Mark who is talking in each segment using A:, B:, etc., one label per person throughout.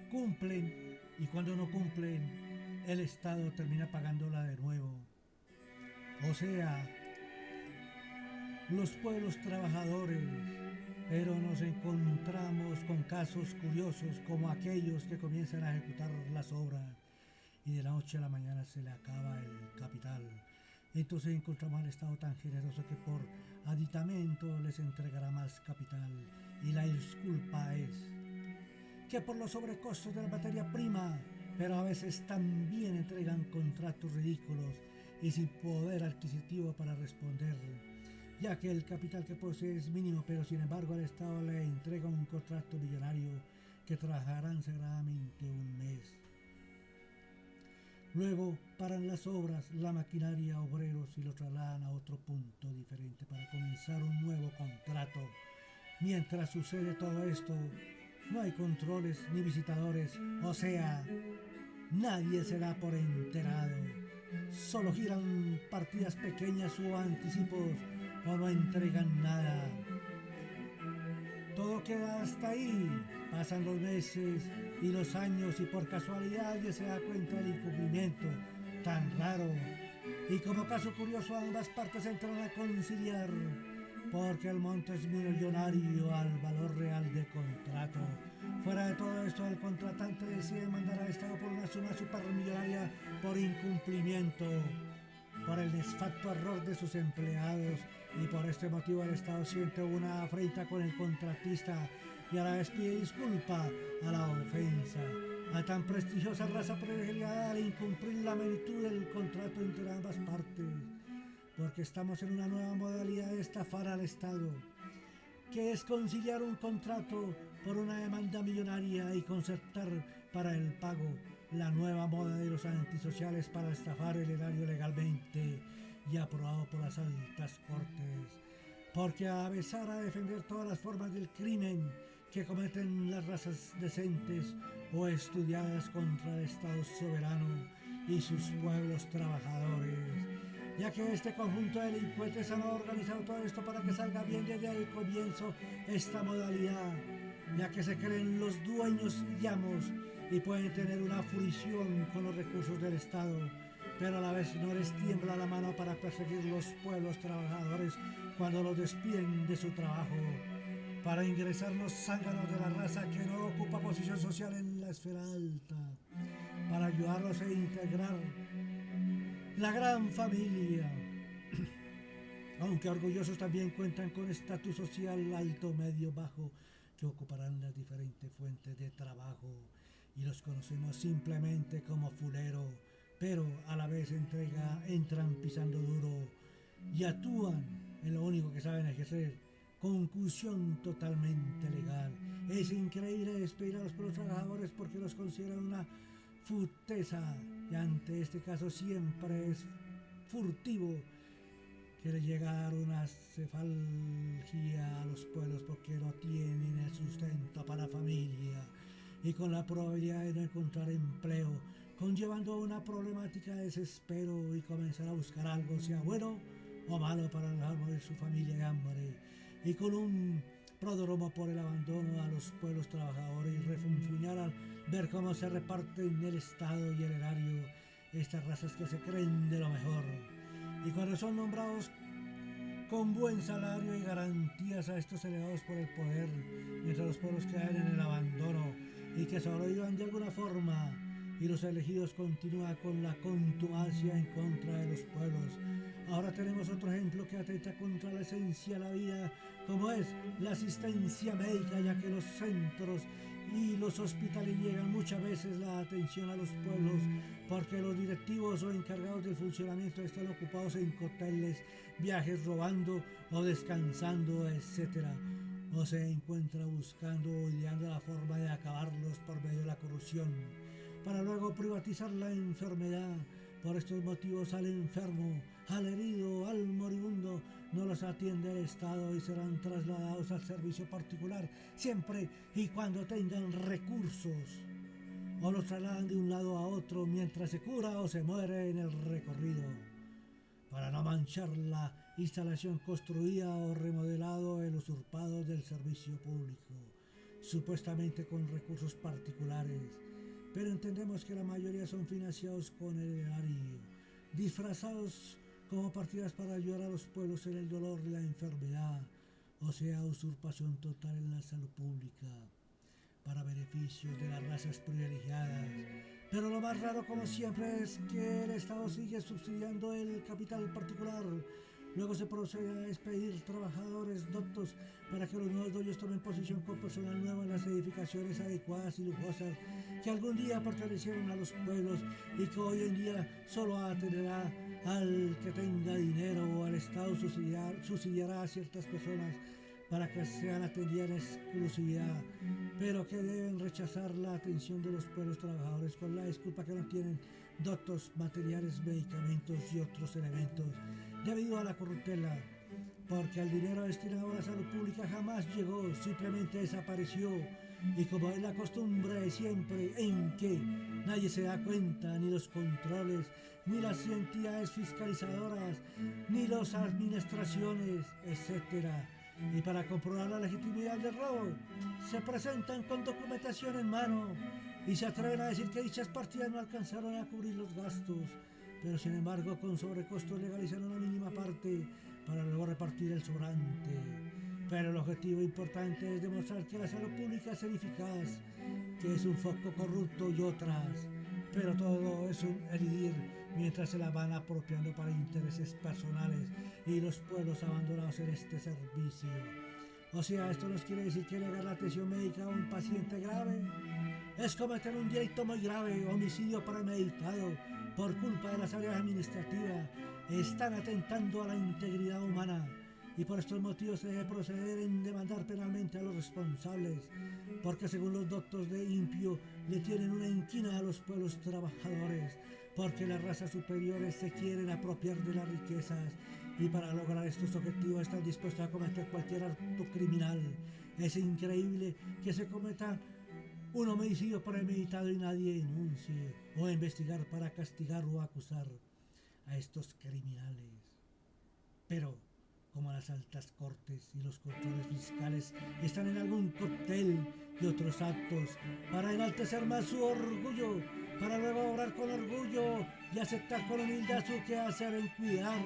A: cumplen y cuando no cumplen, el Estado termina pagándola de nuevo. O sea, los pueblos trabajadores, pero nos encontramos con casos curiosos como aquellos que comienzan a ejecutar las obras y de la noche a la mañana se le acaba el capital. Entonces encontramos al Estado tan generoso que por aditamento les entregará más capital. Y la disculpa es que por los sobrecostos de la materia prima, pero a veces también entregan contratos ridículos y sin poder adquisitivo para responder, ya que el capital que posee es mínimo, pero sin embargo el Estado le entrega un contrato millonario que trabajarán sagradamente un mes. Luego paran las obras, la maquinaria, obreros y lo trasladan a otro punto diferente para comenzar un nuevo contrato. Mientras sucede todo esto, no hay controles ni visitadores, o sea, nadie se da por enterado. Solo giran partidas pequeñas o anticipos o no entregan nada. Todo queda hasta ahí. Pasan los meses y los años y por casualidad alguien se da cuenta del incumplimiento tan raro. Y como caso curioso ambas partes entran a conciliar porque el monto es millonario al valor real del contrato. Fuera de todo esto, el contratante decide mandar al Estado por una suma supermillonaria por incumplimiento, por el desfacto error de sus empleados, y por este motivo el Estado siente una afrenta con el contratista y a la vez pide disculpa a la ofensa. A tan prestigiosa raza privilegiada al incumplir la magnitud del contrato entre ambas partes, porque estamos en una nueva modalidad de estafar al Estado, que es conciliar un contrato por una demanda millonaria y concertar para el pago la nueva moda de los antisociales para estafar el erario legalmente y aprobado por las altas cortes. Porque a pesar de defender todas las formas del crimen que cometen las razas decentes o estudiadas contra el Estado soberano y sus pueblos trabajadores, ya que este conjunto de delincuentes han organizado todo esto para que salga bien desde el comienzo esta modalidad, ya que se creen los dueños y amos y pueden tener una fruición con los recursos del Estado, pero a la vez no les tiembla la mano para perseguir los pueblos trabajadores cuando los despiden de su trabajo, para ingresar los zánganos de la raza que no ocupa posición social en la esfera alta, para ayudarlos a integrar la gran familia. Aunque orgullosos también cuentan con estatus social alto, medio, bajo, que ocuparán las diferentes fuentes de trabajo y los conocemos simplemente como fulero, pero a la vez entran pisando duro y actúan en lo único que saben ejercer, conclusión totalmente legal. Es increíble despedir a los pueblos trabajadores porque los consideran una futeza y ante este caso siempre es furtivo que le llega a dar una cefalgia a los pueblos porque no tienen el sustento para la familia y con la probabilidad de no encontrar empleo, conllevando una problemática de desespero y comenzar a buscar algo, sea bueno o malo, para dejar morir su familia de hambre, y con un prodromo por el abandono a los pueblos trabajadores y refunfuñar al ver cómo se reparten el Estado y el erario estas razas que se creen de lo mejor. Y cuando son nombrados con buen salario y garantías a estos elevados por el poder, mientras los pueblos quedan en el abandono y que sobrevivan de alguna forma, y los elegidos continúan con la contumacia en contra de los pueblos. Ahora tenemos otro ejemplo que atenta contra la esencia de la vida, como es la asistencia médica, ya que los centros y los hospitales llegan muchas veces la atención a los pueblos porque los directivos o encargados del funcionamiento están ocupados en hoteles, viajes, robando o descansando, etcétera, o se encuentra buscando o ideando la forma de acabarlos por medio de la corrupción, para luego privatizar la enfermedad. Por estos motivos al enfermo, al herido, al moribundo, no los atiende el Estado y serán trasladados al servicio particular, siempre y cuando tengan recursos. O los trasladan de un lado a otro mientras se cura o se muere en el recorrido, para no manchar la instalación construida o remodelado el usurpado del servicio público. supuestamente con recursos particulares, pero entendemos que la mayoría son financiados con el erario, disfrazados como partidas para ayudar a los pueblos en el dolor y la enfermedad, o sea, usurpación total en la salud pública, para beneficios de las razas privilegiadas. Pero lo más raro, como siempre, es que el Estado sigue subsidiando el capital particular. Luego se procede a despedir trabajadores doctos para que los nuevos dueños tomen posesión con personal nuevo en las edificaciones adecuadas y lujosas que algún día pertenecieron a los pueblos y que hoy en día solo atenderá al que tenga dinero, o al Estado subsidiará a ciertas personas para que sean atendidas en exclusividad, pero que deben rechazar la atención de los pueblos trabajadores con la disculpa que no tienen doctos, materiales, medicamentos y otros elementos debido a la corruptela, porque el dinero destinado a la salud pública jamás llegó, simplemente desapareció. Y como es la costumbre de siempre, en que nadie se da cuenta, ni los controles, ni las entidades fiscalizadoras, ni las administraciones, etcétera. Y para comprobar la legitimidad del robo, se presentan con documentación en mano y se atreven a decir que dichas partidas no alcanzaron a cubrir los gastos, pero sin embargo con sobrecostos legalizan una mínima parte para luego repartir el sobrante. Pero el objetivo importante es demostrar que la salud pública es ineficaz, que es un foco corrupto y otras, pero todo es un elidir mientras se la van apropiando para intereses personales y los pueblos abandonados en este servicio. O sea, esto nos quiere decir que negar la atención médica a un paciente grave es cometer un delito muy grave, homicidio premeditado por culpa de las áreas administrativas. Están atentando a la integridad humana y por estos motivos se debe proceder en demandar penalmente a los responsables, porque según los doctos de impio le tienen una inquina a los pueblos trabajadores, porque las razas superiores se quieren apropiar de las riquezas y para lograr estos objetivos están dispuestos a cometer cualquier acto criminal. Es increíble que se cometa un homicidio premeditado y nadie denuncie o investigar para castigar o acusar a estos criminales. Pero como las altas cortes y los controles fiscales están en algún cóctel y otros actos para enaltecer más su orgullo, para luego obrar con orgullo y aceptar con humildad su quehacer en cuidar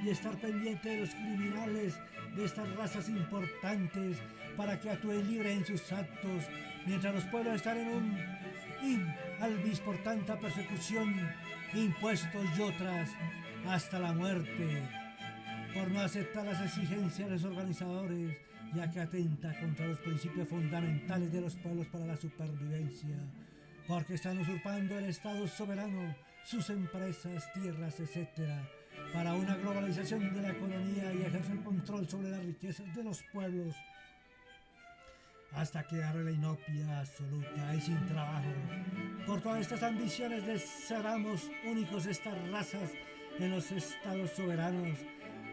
A: y estar pendiente de los criminales de estas razas importantes para que actúen libre en sus actos, mientras los pueblos están en un albis por tanta persecución, impuestos y otras, hasta la muerte, por no aceptar las exigencias de los organizadores, ya que atenta contra los principios fundamentales de los pueblos para la supervivencia, porque están usurpando el Estado soberano, sus empresas, tierras, etc., para una globalización de la economía y ejercer control sobre las riquezas de los pueblos, hasta quedar en la inopia absoluta y sin trabajo. Por todas estas ambiciones de ser amos únicos estas razas en los estados soberanos,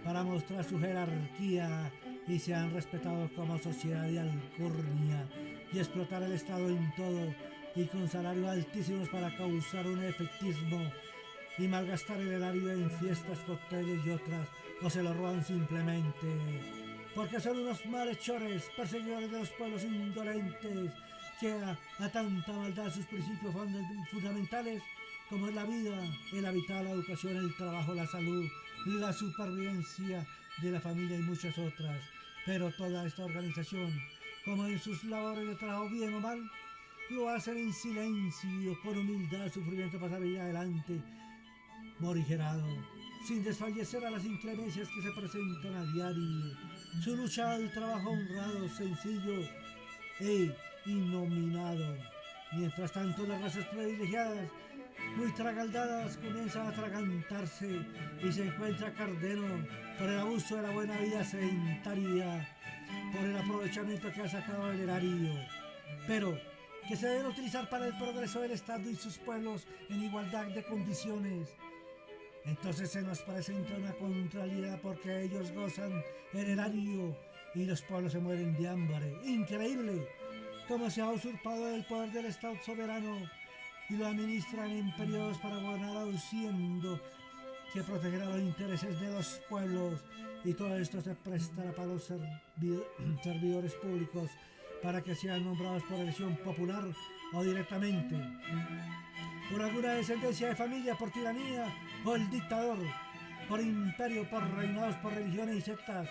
A: para mostrar su jerarquía y sean respetados como sociedad de alcurnia y explotar el Estado en todo y con salarios altísimos para causar un efectismo y malgastar el erario en fiestas, cócteles y otras, o se lo roban simplemente porque son unos malhechores, perseguidores de los pueblos indolentes que a tanta maldad sus principios fundamentales como es la vida, el habitat, la educación, el trabajo, la salud, la supervivencia de la familia y muchas otras. Pero toda esta organización, como en sus labores de trabajo bien o mal, lo hacen en silencio, con humildad, sufrimiento para salir adelante, morigerado, sin desfallecer a las inclemencias que se presentan a diario. Su lucha al trabajo honrado, sencillo e innominado. Mientras tanto, las razas privilegiadas, muy tragaldadas, comienzan a atragantarse y se encuentra Cardeno por el abuso de la buena vida sedentaria, por el aprovechamiento que ha sacado el erario, pero que se deben utilizar para el progreso del Estado y sus pueblos en igualdad de condiciones. Entonces se nos presenta una contrariedad porque ellos gozan el erario y los pueblos se mueren de hambre. Increíble cómo se ha usurpado el poder del Estado soberano y lo administran en periodos para gobernar, aduciendo que protegerá los intereses de los pueblos, y todo esto se prestará para los servidores públicos para que sean nombrados por elección popular o directamente por alguna descendencia de familia, por tiranía o el dictador, por imperio, por reinados, por religiones y sectas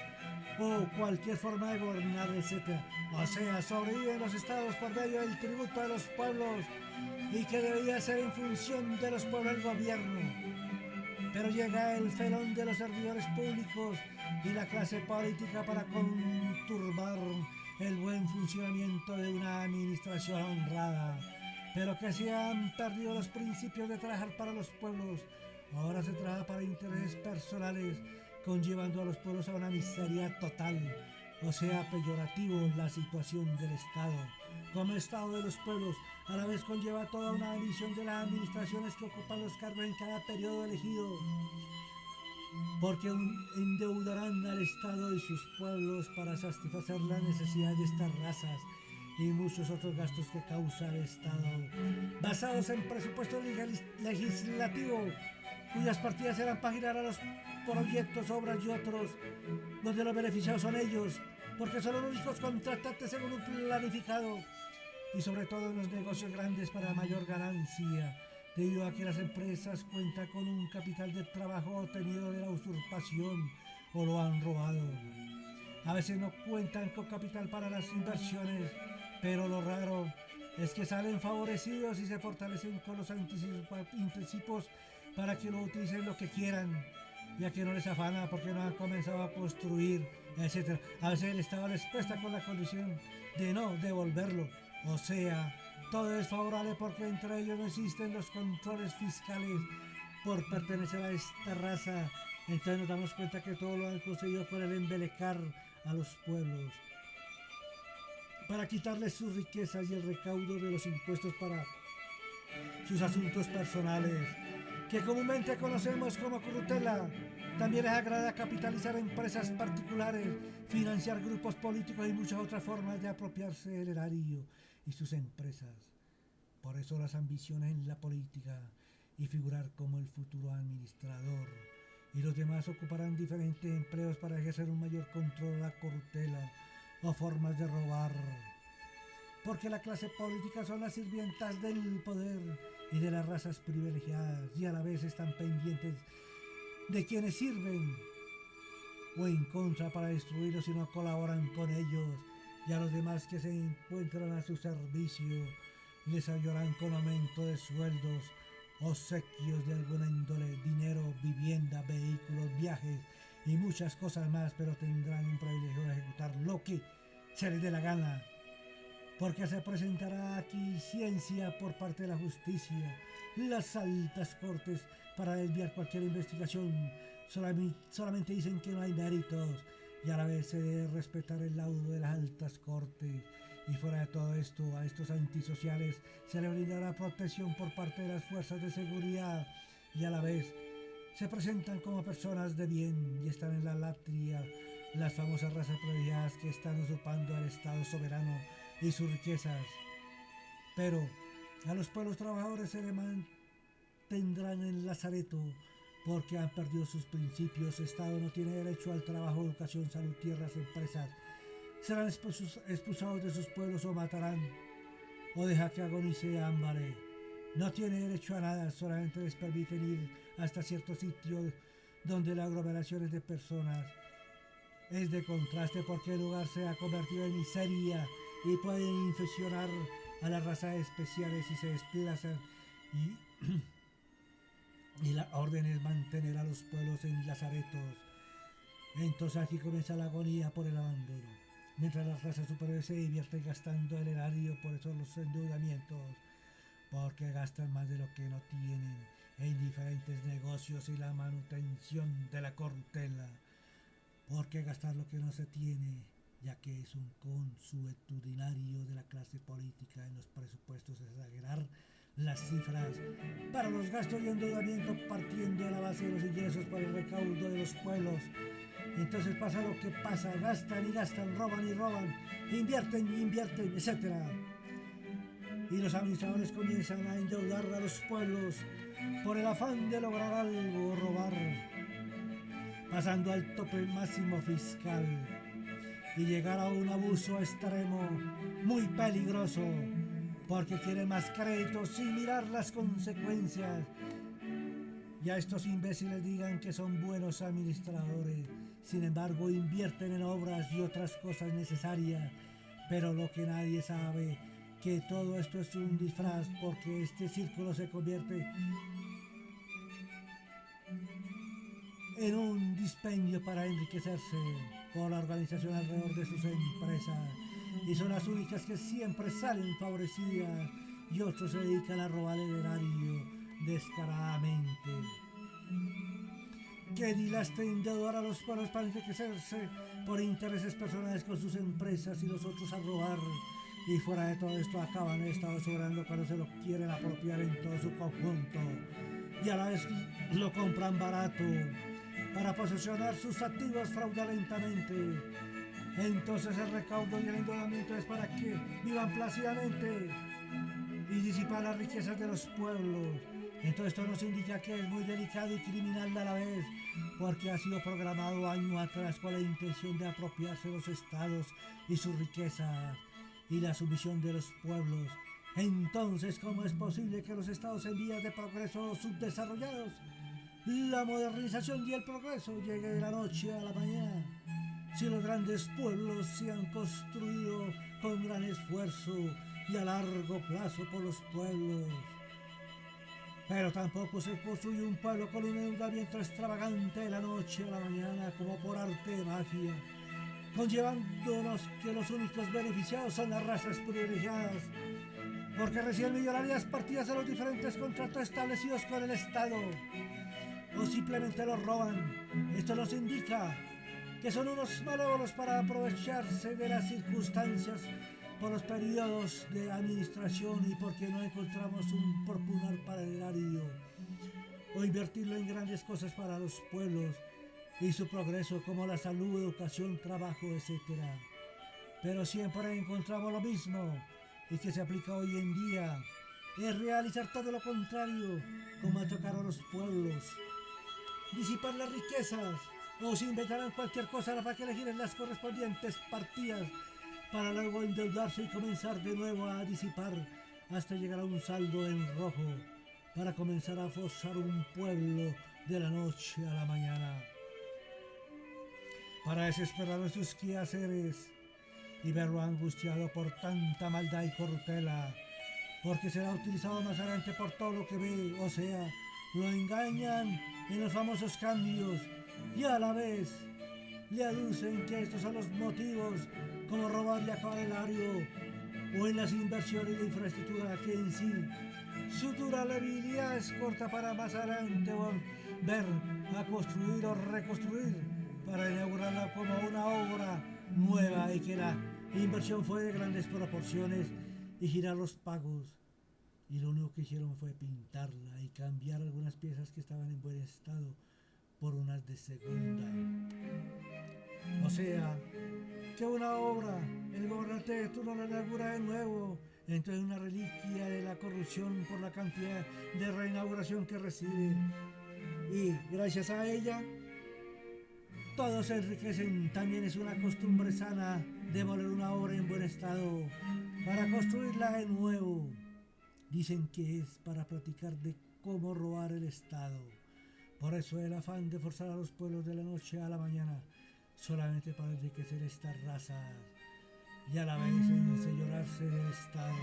A: o cualquier forma de gobernar, etc. O sea, sobreviven los estados por medio del tributo de los pueblos y que debería ser en función de los pueblos el gobierno. Pero llega el felón de los servidores públicos y la clase política para conturbar el buen funcionamiento de una administración honrada, pero que se han perdido los principios de trabajar para los pueblos. Ahora se trabaja para intereses personales, conllevando a los pueblos a una miseria total, o sea, peyorativo la situación del Estado. Como Estado de los pueblos, a la vez conlleva toda una división de las administraciones que ocupan los cargos en cada periodo elegido, porque endeudarán al Estado y sus pueblos para satisfacer las necesidades de estas razas y muchos otros gastos que causa el Estado, basados en presupuestos legislativos, cuyas partidas serán para girar a los proyectos, obras y otros, donde los beneficiados son ellos, porque son los únicos contratantes según un planificado, y sobre todo en los negocios grandes para mayor ganancia, debido a que las empresas cuentan con un capital de trabajo obtenido de la usurpación o lo han robado. A veces no cuentan con capital para las inversiones, pero lo raro es que salen favorecidos y se fortalecen con los anticipos para que lo utilicen lo que quieran, ya que no les afana porque no han comenzado a construir, etc. A veces el Estado les presta con la condición de no devolverlo. O sea, todo es favorable porque entre ellos no existen los controles fiscales por pertenecer a esta raza. Entonces nos damos cuenta que todo lo han conseguido con el embelecar a los pueblos, para quitarles sus riquezas y el recaudo de los impuestos para sus asuntos personales, que comúnmente conocemos como corruptela. También les agrada capitalizar empresas particulares, financiar grupos políticos y muchas otras formas de apropiarse del erario y sus empresas. Por eso las ambiciones en la política y figurar como el futuro administrador, y los demás ocuparán diferentes empleos para ejercer un mayor control a la corruptela o formas de robar. Porque la clase política son las sirvientas del poder y de las razas privilegiadas, y a la vez están pendientes de quienes sirven o en contra para destruirlos si no colaboran con ellos, y a los demás que se encuentran a su servicio les ayudarán con aumento de sueldos, obsequios de alguna índole, dinero, vivienda, vehículos, viajes y muchas cosas más, pero tendrán un privilegio de ejecutar lo que se les dé la gana, porque se presentará aquí ciencia por parte de la justicia, las altas cortes, para desviar cualquier investigación. Solamente dicen que no hay méritos, y a la vez se debe respetar el laudo de las altas cortes. Y fuera de todo esto, a estos antisociales se les brindará protección por parte de las fuerzas de seguridad, y a la vez se presentan como personas de bien y están en la latria las famosas razas privilegiadas que están usurpando al Estado soberano y sus riquezas. Pero a los pueblos trabajadores se les mantendrán en lazareto porque han perdido sus principios. Estado no tiene derecho al trabajo, educación, salud, tierras, empresas. Serán expulsados de sus pueblos o matarán, o deja que agonice de hambre. No tiene derecho a nada, solamente les permiten ir hasta ciertos sitios donde la aglomeración de personas es de contraste, porque el lugar se ha convertido en miseria y pueden infeccionar a las razas especiales si se desplazan, y la orden es mantener a los pueblos en lazaretos. Entonces aquí comienza la agonía por el abandono, mientras las razas superiores se divierten gastando el erario. Por eso los endeudamientos, porque gastan más de lo que no tienen en diferentes negocios, y la manutención de la corruptela, porque gastar lo que no se tiene, ya que es un consuetudinario de la clase política en los presupuestos, exagerar las cifras para los gastos y endeudamiento, partiendo de la base de los ingresos para el recaudo de los pueblos. Entonces pasa lo que pasa, gastan y gastan, roban y roban, invierten y invierten, etc. Y los administradores comienzan a endeudar a los pueblos por el afán de lograr algo o robar, pasando al tope máximo fiscal. y llegar a un abuso extremo muy peligroso, porque quieren más crédito sin mirar las consecuencias. Y a estos imbéciles digan que son buenos administradores, sin embargo invierten en obras y otras cosas necesarias, pero lo que nadie sabe, que todo esto es un disfraz, porque este círculo se convierte en un dispendio para enriquecerse con la organización alrededor de sus empresas, y son las únicas que siempre salen favorecidas, y otros se dedican a robar el erario descaradamente. Que dilasten endeudar a los pueblos para enriquecerse por intereses personales con sus empresas y los otros a robar. Y fuera de todo esto acaban el Estado soberano cuando se lo quieren apropiar en todo su conjunto. Y a la vez lo compran barato para posesionar sus activos fraudulentamente. Entonces el recaudo y el endeudamiento es para que vivan plácidamente y disipar las riquezas de los pueblos. Entonces esto nos indica que es muy delicado y criminal a la vez, porque ha sido programado años atrás con la intención de apropiarse los estados y sus riquezas y la sumisión de los pueblos. Entonces, ¿cómo es posible que los estados en vías de progreso subdesarrollados, la modernización y el progreso llegue de la noche a la mañana, si los grandes pueblos se han construido con gran esfuerzo y a largo plazo por los pueblos? Pero tampoco se construye un pueblo con un endeudamiento extravagante de la noche a la mañana como por arte de magia, conllevándonos que los únicos beneficiados son las razas privilegiadas, porque reciben millonarias partidas de los diferentes contratos establecidos con el Estado, o simplemente los roban. Esto nos indica que son unos malévolos para aprovecharse de las circunstancias por los periodos de administración y porque no encontramos un popular para el erario, o invertirlo en grandes cosas para los pueblos y su progreso, como la salud, educación, trabajo, etc. Pero siempre encontramos lo mismo, y que se aplica hoy en día, es realizar todo lo contrario, como tocar a los pueblos, disipar las riquezas, o se inventarán cualquier cosa para que elegir las correspondientes partidas, para luego endeudarse y comenzar de nuevo a disipar hasta llegar a un saldo en rojo, para comenzar a forzar un pueblo de la noche a la mañana, para desesperar en sus quehaceres y verlo angustiado por tanta maldad y corruptela, porque será utilizado más adelante por todo lo que ve, o sea, lo engañan en los famosos cambios y a la vez le aducen que estos son los motivos, como robar y acabar el erario, o en las inversiones de infraestructura que en sí su durabilidad es corta para más adelante volver a construir o reconstruir para inaugurarla como una obra nueva, y que la inversión fue de grandes proporciones y girar los pagos, y lo único que hicieron fue pintarla y cambiar algunas piezas que estaban en buen estado por unas de segunda. O sea, que una obra, el gobernante de turno la inaugura de nuevo, entonces una reliquia de la corrupción por la cantidad de reinauguración que recibe, y gracias a ella todos se enriquecen. También es una costumbre sana demoler una obra en buen estado para construirla de nuevo. Dicen que es para platicar de cómo robar el Estado. Por eso el afán de forzar a los pueblos de la noche a la mañana, solamente para enriquecer estas razas y a la vez enseñorarse del Estado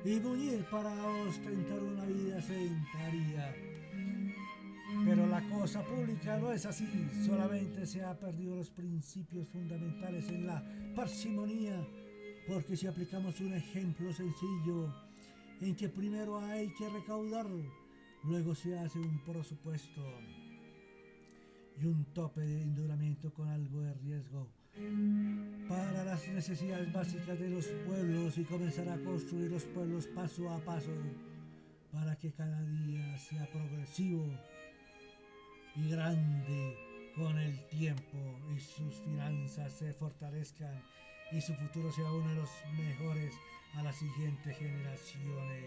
A: y muñir para ostentar una vida sedentaria. Pero la cosa pública no es así, solamente se han perdido los principios fundamentales en la parsimonía, porque si aplicamos un ejemplo sencillo en que primero hay que recaudar, luego se hace un presupuesto y un tope de endeudamiento con algo de riesgo para las necesidades básicas de los pueblos, y comenzar a construir los pueblos paso a paso para que cada día sea progresivo y grande con el tiempo, y sus finanzas se fortalezcan y su futuro sea uno de los mejores a las siguientes generaciones.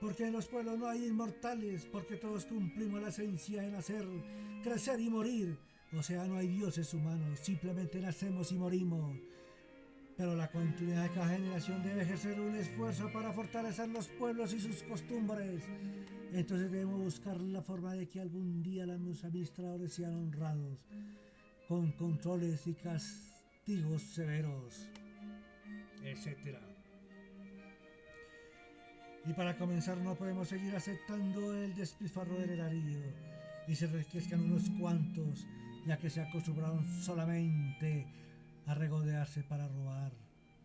A: Porque en los pueblos no hay inmortales, porque todos cumplimos la esencia de nacer, crecer y morir, O sea, no hay dioses humanos, simplemente nacemos y morimos. Pero la continuidad de cada generación debe ejercer un esfuerzo para fortalecer los pueblos y sus costumbres. Entonces debemos buscar la forma de que algún día los administradores sean honrados, con controles y castigos severos, etcétera. Y para comenzar no podemos seguir aceptando el despilfarro del erario y se enriquezcan unos cuantos, ya que se acostumbraron solamente a regodearse para robar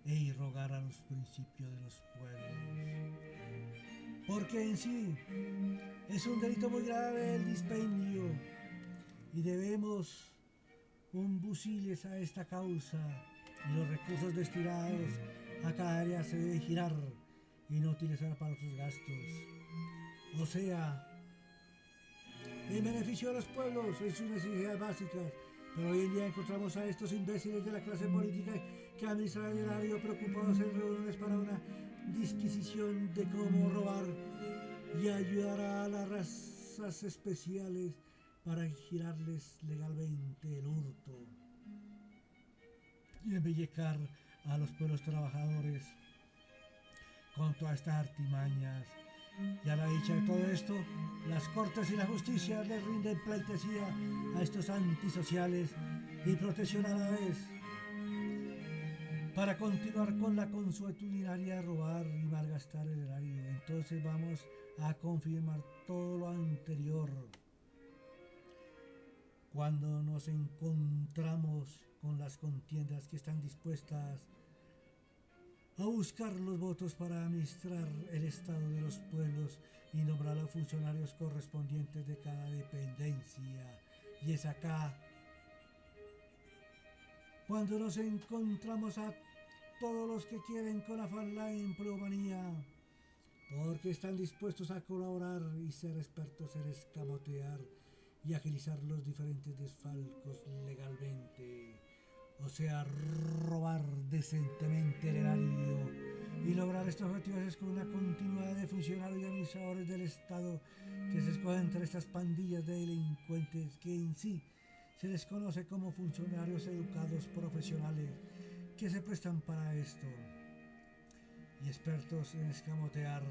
A: e irrogar a los principios de los pueblos. Porque en sí es un delito muy grave el dispendio y debemos busiles a esta causa y los recursos destinados a cada área se debe girar y no utilizar para otros gastos. O sea, en beneficio de los pueblos en sus necesidades básicas. Pero hoy en día encontramos a estos imbéciles de la clase política que administran el erario preocupados en reuniones para una disquisición de cómo robar y ayudar a las razas especiales para girarles legalmente el hurto y embellecar a los pueblos trabajadores con todas estas artimañas. Y a la dicha de todo esto, las cortes y la justicia le rinden pleitesía a estos antisociales y protección a la vez para continuar con la consuetudinaria de robar y malgastar el erario. Entonces vamos a confirmar todo lo anterior. Cuando nos encontramos con las contiendas que están dispuestas a buscar los votos para administrar el estado de los pueblos y nombrar a los funcionarios correspondientes de cada dependencia. Y es acá cuando nos encontramos a todos los que quieren con afán la empleomanía, porque están dispuestos a colaborar y ser expertos en escamotear y agilizar los diferentes desfalcos legalmente. O sea, robar decentemente el erario y lograr estos objetivos es con una continuidad de funcionarios y administradores del Estado que se escogen entre estas pandillas de delincuentes que en sí se les conoce como funcionarios educados profesionales que se prestan para esto y expertos en escamotear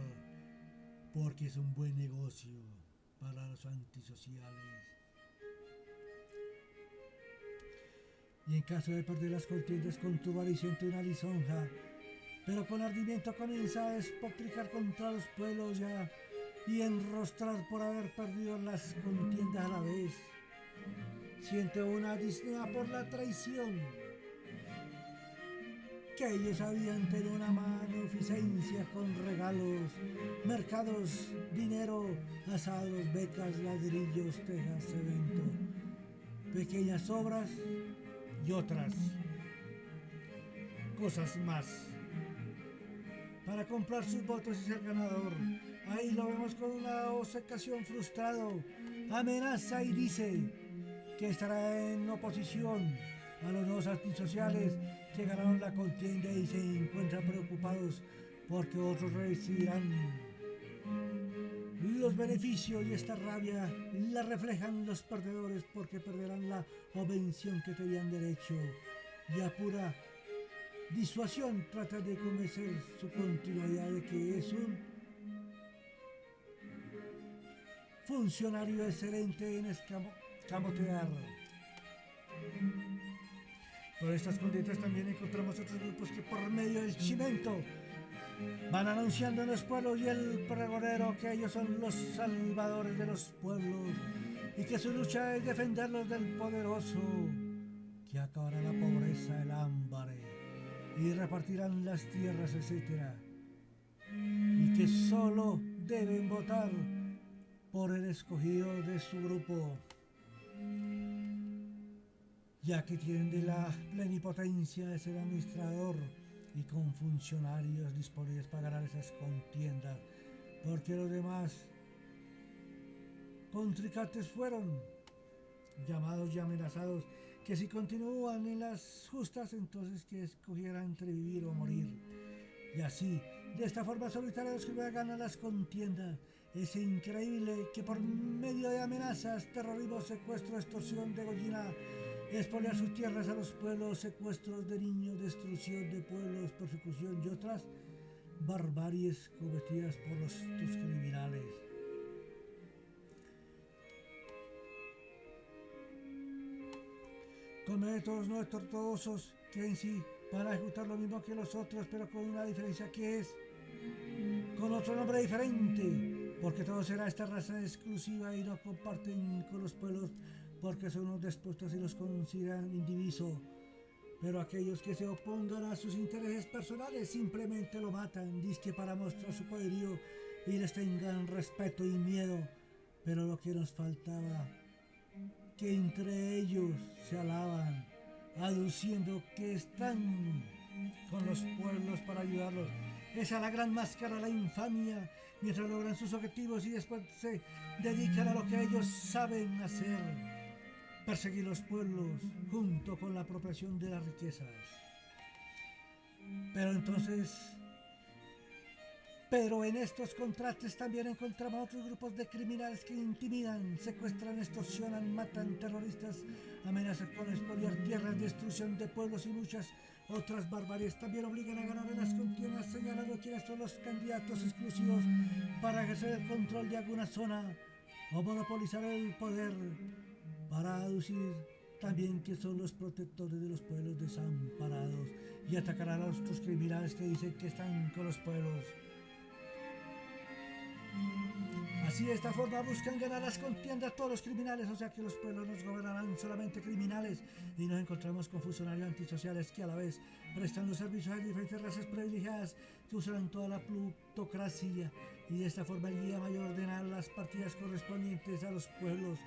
A: porque es un buen negocio para los antisociales. Y en caso de perder las contiendas con turba siente una lisonja, pero con ardimiento comienza a despotricar contra los pueblos ya y enrostrar por haber perdido las contiendas a la vez. Siente una disnea por la traición, que ellos habían tenido una magnificencia con regalos, mercados, dinero, asados, becas, ladrillos, tejas, cemento, pequeñas obras y otras cosas más para comprar sus votos y ser ganador. Ahí lo vemos con una obcecación frustrado, amenaza y dice que estará en oposición a los nuevos antisociales que ganaron la contienda y se encuentran preocupados porque otros recibirán los beneficios, y esta rabia la reflejan los perdedores porque perderán la obvención que tenían derecho, y a pura disuasión trata de convencer su continuidad de que es un funcionario excelente en escamotear. Por estas condiciones también encontramos otros grupos que por medio del chimento van anunciando en los pueblos y el pregonero que ellos son los salvadores de los pueblos y que su lucha es defenderlos del poderoso, que acabará la pobreza, el hambre y repartirán las tierras, etc. Y que solo deben votar por el escogido de su grupo, ya que tienen de la plenipotencia de ser administrador y con funcionarios disponibles para ganar esas contiendas, porque los demás contrincantes fueron llamados y amenazados que si continúan en las justas entonces que escogieran entre vivir o morir, y así De esta forma solitaria los criminales ganan las contiendas. Es increíble que por medio de amenazas, terrorismo, secuestro, extorsión, degollina, expoliar sus tierras a los pueblos, secuestros de niños, destrucción de pueblos, persecución y otras barbaries cometidas por estos criminales. Con métodos no ortodoxos que en sí van a ejecutar lo mismo que los otros, pero con una diferencia que es con otro nombre diferente, porque todo será esta raza exclusiva y no comparten con los pueblos porque son unos déspotas y los consideran indiviso. Pero aquellos que se opongan a sus intereses personales simplemente lo matan, dizque para mostrar su poderío y les tengan respeto y miedo. Pero lo que nos faltaba, que entre ellos se alaban, aduciendo que están con los pueblos para ayudarlos. Esa es la gran máscara, la infamia, mientras logran sus objetivos y después se dedican a lo que ellos saben hacer, perseguir los pueblos junto con la apropiación de las riquezas. Pero en estos contrastes también encontramos otros grupos de criminales que intimidan, secuestran, extorsionan, matan terroristas, amenazan con expoliar tierras, destrucción de pueblos y muchas otras barbaries. También obligan a ganar en las contiendas señalando quiénes son los candidatos exclusivos para ejercer el control de alguna zona o monopolizar el poder, para aducir también que son los protectores de los pueblos desamparados y atacar a los otros criminales que dicen que están con los pueblos. Así de esta forma buscan ganar las contiendas todos los criminales, o sea que los pueblos nos gobernarán solamente criminales y nos encontramos con funcionarios antisociales que a la vez prestan los servicios a diferentes razas privilegiadas que usarán toda la plutocracia y de esta forma el guía mayor ordenará las partidas correspondientes a los pueblos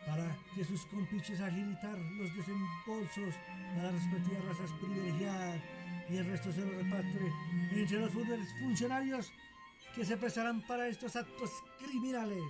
A: para que sus compiches agilitar los desembolsos a las respectivas razas privilegiadas y el resto se lo reparte entre los funcionarios que se prestarán para estos actos criminales.